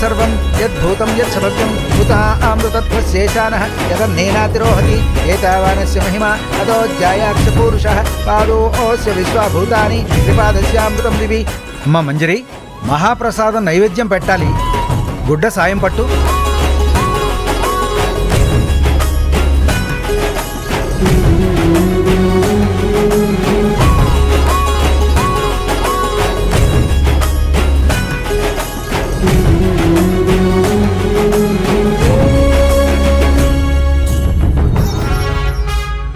సర్వం యద్భూతం యచ్చభవ్యం ఉతా అమృతత్వశేషానః యదన్నేనాతిరోహతి ఏతావానస్య మహిమ అదో జాయాక్ష పూరుషః పాదోస్య విశ్వభూతాని త్రిపాదస్యామృతం దివి. అమ్మ మంజరి, మహాప్రసాదం నైవేద్యం పెట్టాలి. గుడ్డ సాయం పట్టు.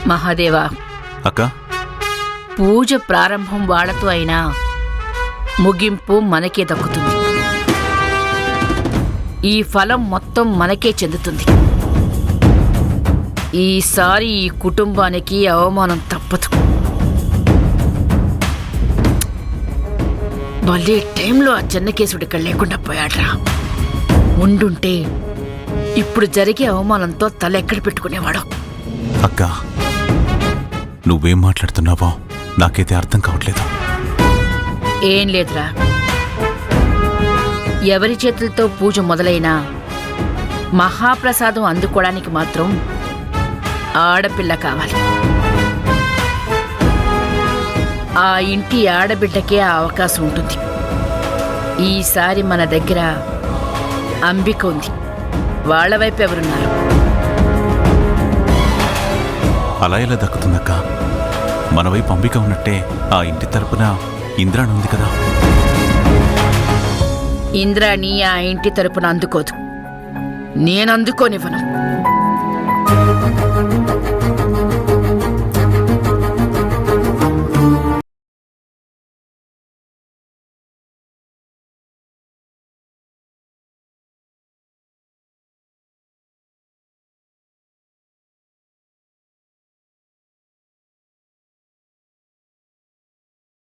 మహాదేవా, అక్క, పూజ ప్రారంభం వాళ్లతో అయినా ముగింపు మనకే దక్కుతుంది. ఈ ఫలం మొత్తం మనకే చెందుతుంది. ఈసారి ఈ కుటుంబానికి అవమానం తప్పదు. భలే టైంలో ఆ చెన్నకేశుడు ఇక్కడ లేకుండా పోయాడ్రా. ఉండుంటే ఇప్పుడు జరిగే అవమానంతో తల ఎక్కడ పెట్టుకునేవాడు. అక్క, నువ్వేం మాట్లాడుతున్నావో నాకైతే అర్థం కావట్లేదు. ఏం లేదురా, ఎవరి చేతులతో పూజ మొదలైనా మహాప్రసాదం అందుకోవడానికి మాత్రం ఆడపిల్ల కావాలి. ఆ ఇంటి ఆడబిడ్డకే ఆ అవకాశం ఉంటుంది. ఈసారి మన దగ్గర అంబిక ఉంది. వాళ్ళ వైపు ఎవరున్నారు? అలా ఎలా దక్కుతుందక్క? మన వైపు అంబిక ఉన్నట్టే ఆ ఇంటి తరపున ఇంద్రాణి ఉంది కదా. ఇంద్రాణి ఆ ఇంటి తరపున అందుకోదు. నేను అందుకోనివ్వను.